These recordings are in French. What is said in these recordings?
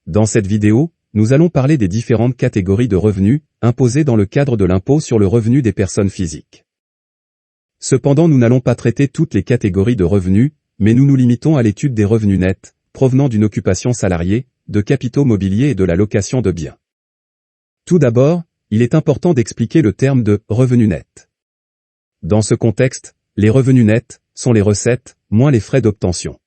Dans cette vidéo, nous allons parler des différentes catégories de revenus imposées dans le cadre de l'impôt sur le revenu des personnes physiques. Cependant, nous n'allons pas traiter toutes les catégories de revenus, mais nous nous limitons à l'étude des revenus nets, provenant d'une occupation salariée, de capitaux mobiliers et de la location de biens. Tout d'abord, il est important d'expliquer le terme de « revenu net ». Dans ce contexte, les revenus nets sont les recettes, moins les frais d'obtention.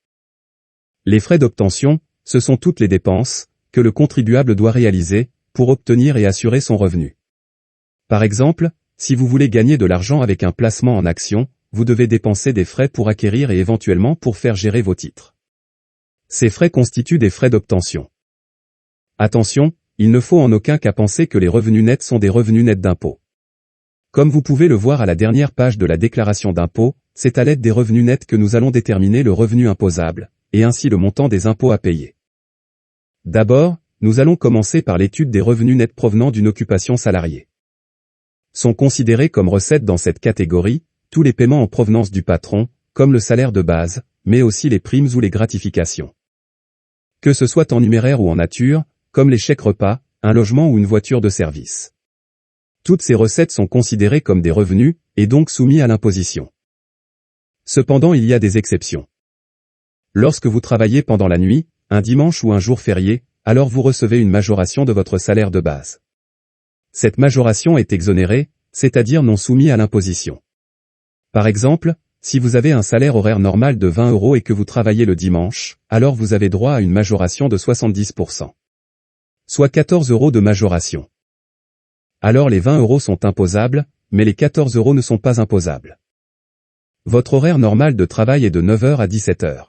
Les frais d'obtention, ce sont toutes les dépenses que le contribuable doit réaliser pour obtenir et assurer son revenu. Par exemple, si vous voulez gagner de l'argent avec un placement en actions, vous devez dépenser des frais pour acquérir et éventuellement pour faire gérer vos titres. Ces frais constituent des frais d'obtention. Attention, il ne faut en aucun cas penser que les revenus nets sont des revenus nets d'impôt. Comme vous pouvez le voir à la dernière page de la déclaration d'impôt, c'est à l'aide des revenus nets que nous allons déterminer le revenu imposable, et ainsi le montant des impôts à payer. D'abord, nous allons commencer par l'étude des revenus nets provenant d'une occupation salariée. Sont considérés comme recettes dans cette catégorie tous les paiements en provenance du patron, comme le salaire de base, mais aussi les primes ou les gratifications. Que ce soit en numéraire ou en nature, comme les chèques repas, un logement ou une voiture de service. Toutes ces recettes sont considérées comme des revenus, et donc soumis à l'imposition. Cependant, il y a des exceptions. Lorsque vous travaillez pendant la nuit, un dimanche ou un jour férié, alors vous recevez une majoration de votre salaire de base. Cette majoration est exonérée, c'est-à-dire non soumise à l'imposition. Par exemple, si vous avez un salaire horaire normal de 20 € et que vous travaillez le dimanche, alors vous avez droit à une majoration de 70%. Soit 14 € de majoration. Alors les 20 € sont imposables, mais les 14 € ne sont pas imposables. Votre horaire normal de travail est de 9 h à 17 h.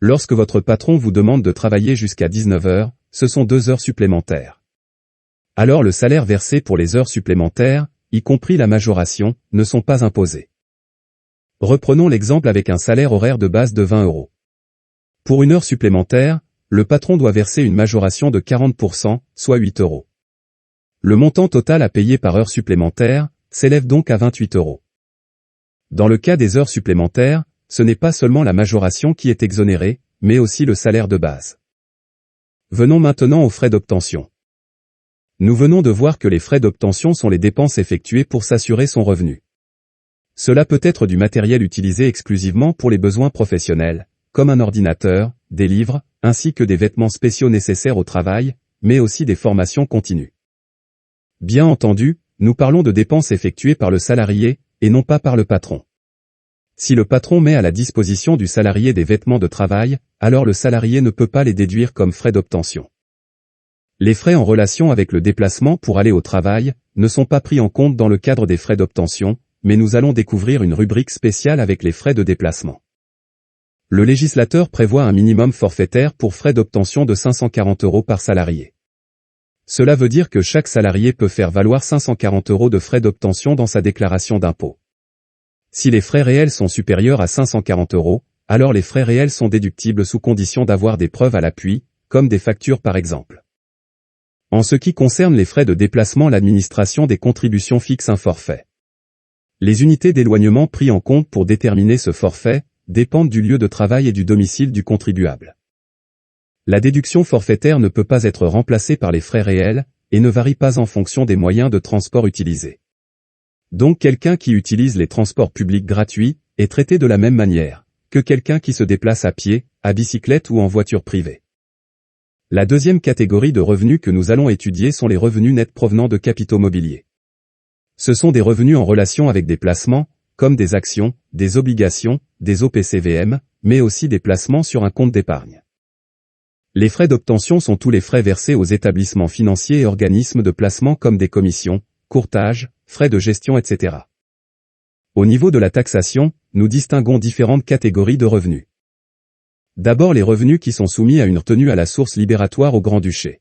Lorsque votre patron vous demande de travailler jusqu'à 19 h, ce sont 2 heures supplémentaires. Alors le salaire versé pour les heures supplémentaires, y compris la majoration, ne sont pas imposés. Reprenons l'exemple avec un salaire horaire de base de 20 €. Pour une heure supplémentaire, le patron doit verser une majoration de 40%, soit 8 €. Le montant total à payer par heure supplémentaire s'élève donc à 28 €. Dans le cas des heures supplémentaires, ce n'est pas seulement la majoration qui est exonérée, mais aussi le salaire de base. Venons maintenant aux frais d'obtention. Nous venons de voir que les frais d'obtention sont les dépenses effectuées pour s'assurer son revenu. Cela peut être du matériel utilisé exclusivement pour les besoins professionnels, comme un ordinateur, des livres, ainsi que des vêtements spéciaux nécessaires au travail, mais aussi des formations continues. Bien entendu, nous parlons de dépenses effectuées par le salarié, et non pas par le patron. Si le patron met à la disposition du salarié des vêtements de travail, alors le salarié ne peut pas les déduire comme frais d'obtention. Les frais en relation avec le déplacement pour aller au travail ne sont pas pris en compte dans le cadre des frais d'obtention, mais nous allons découvrir une rubrique spéciale avec les frais de déplacement. Le législateur prévoit un minimum forfaitaire pour frais d'obtention de 540 € par salarié. Cela veut dire que chaque salarié peut faire valoir 540 € de frais d'obtention dans sa déclaration d'impôt. Si les frais réels sont supérieurs à 540 €, alors les frais réels sont déductibles sous condition d'avoir des preuves à l'appui, comme des factures par exemple. En ce qui concerne les frais de déplacement, l'administration des contributions fixe un forfait. Les unités d'éloignement pris en compte pour déterminer ce forfait dépendent du lieu de travail et du domicile du contribuable. La déduction forfaitaire ne peut pas être remplacée par les frais réels, et ne varie pas en fonction des moyens de transport utilisés. Donc quelqu'un qui utilise les transports publics gratuits est traité de la même manière que quelqu'un qui se déplace à pied, à bicyclette ou en voiture privée. La deuxième catégorie de revenus que nous allons étudier sont les revenus nets provenant de capitaux mobiliers. Ce sont des revenus en relation avec des placements, comme des actions, des obligations, des OPCVM, mais aussi des placements sur un compte d'épargne. Les frais d'obtention sont tous les frais versés aux établissements financiers et organismes de placement comme des commissions, courtage, frais de gestion, etc. Au niveau de la taxation, nous distinguons différentes catégories de revenus. D'abord les revenus qui sont soumis à une retenue à la source libératoire au Grand-Duché.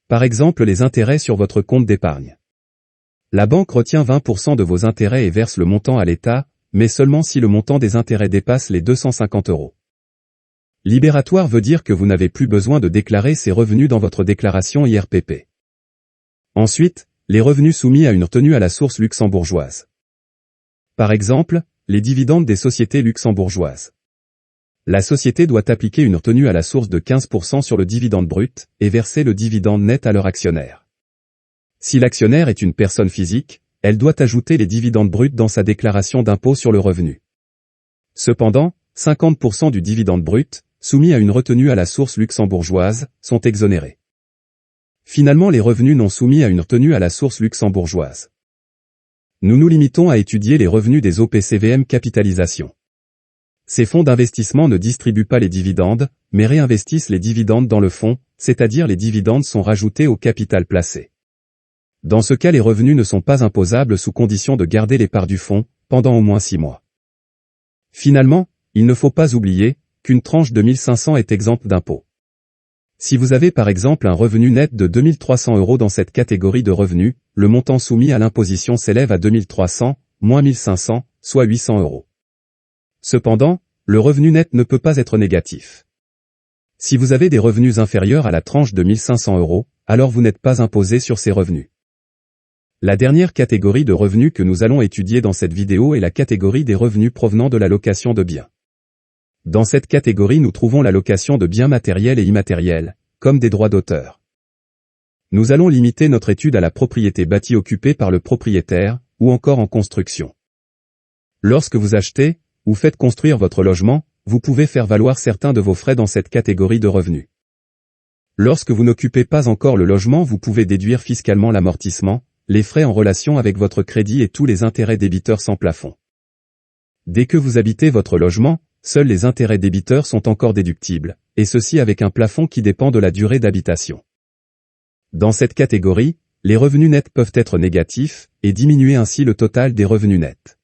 Par exemple les intérêts sur votre compte d'épargne. La banque retient 20% de vos intérêts et verse le montant à l'État, mais seulement si le montant des intérêts dépasse les 250 €. Libératoire veut dire que vous n'avez plus besoin de déclarer ces revenus dans votre déclaration IRPP. Ensuite, les revenus soumis à une retenue à la source luxembourgeoise. Par exemple, les dividendes des sociétés luxembourgeoises. La société doit appliquer une retenue à la source de 15% sur le dividende brut et verser le dividende net à leur actionnaire. Si l'actionnaire est une personne physique, elle doit ajouter les dividendes bruts dans sa déclaration d'impôt sur le revenu. Cependant, 50% du dividende brut, soumis à une retenue à la source luxembourgeoise, sont exonérés. Finalement, les revenus non soumis à une retenue à la source luxembourgeoise. Nous nous limitons à étudier les revenus des OPCVM capitalisation. Ces fonds d'investissement ne distribuent pas les dividendes, mais réinvestissent les dividendes dans le fonds, c'est-à-dire les dividendes sont rajoutés au capital placé. Dans ce cas, les revenus ne sont pas imposables sous condition de garder les parts du fonds, pendant au moins 6 mois. Finalement, il ne faut pas oublier qu'une tranche de 1500 est exempte d'impôt. Si vous avez par exemple un revenu net de 2300 € dans cette catégorie de revenus, le montant soumis à l'imposition s'élève à 2300, moins 1500, soit 800 €. Cependant, le revenu net ne peut pas être négatif. Si vous avez des revenus inférieurs à la tranche de 1500 €, alors vous n'êtes pas imposé sur ces revenus. La dernière catégorie de revenus que nous allons étudier dans cette vidéo est la catégorie des revenus provenant de la location de biens. Dans cette catégorie, nous trouvons la location de biens matériels et immatériels, comme des droits d'auteur. Nous allons limiter notre étude à la propriété bâtie occupée par le propriétaire, ou encore en construction. Lorsque vous achetez, ou faites construire votre logement, vous pouvez faire valoir certains de vos frais dans cette catégorie de revenus. Lorsque vous n'occupez pas encore le logement, vous pouvez déduire fiscalement l'amortissement, les frais en relation avec votre crédit et tous les intérêts débiteurs sans plafond. Dès que vous habitez votre logement, seuls les intérêts débiteurs sont encore déductibles, et ceci avec un plafond qui dépend de la durée d'habitation. Dans cette catégorie, les revenus nets peuvent être négatifs, et diminuer ainsi le total des revenus nets.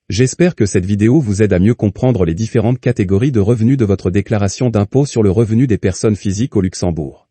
J'espère que cette vidéo vous aide à mieux comprendre les différentes catégories de revenus de votre déclaration d'impôt sur le revenu des personnes physiques au Luxembourg.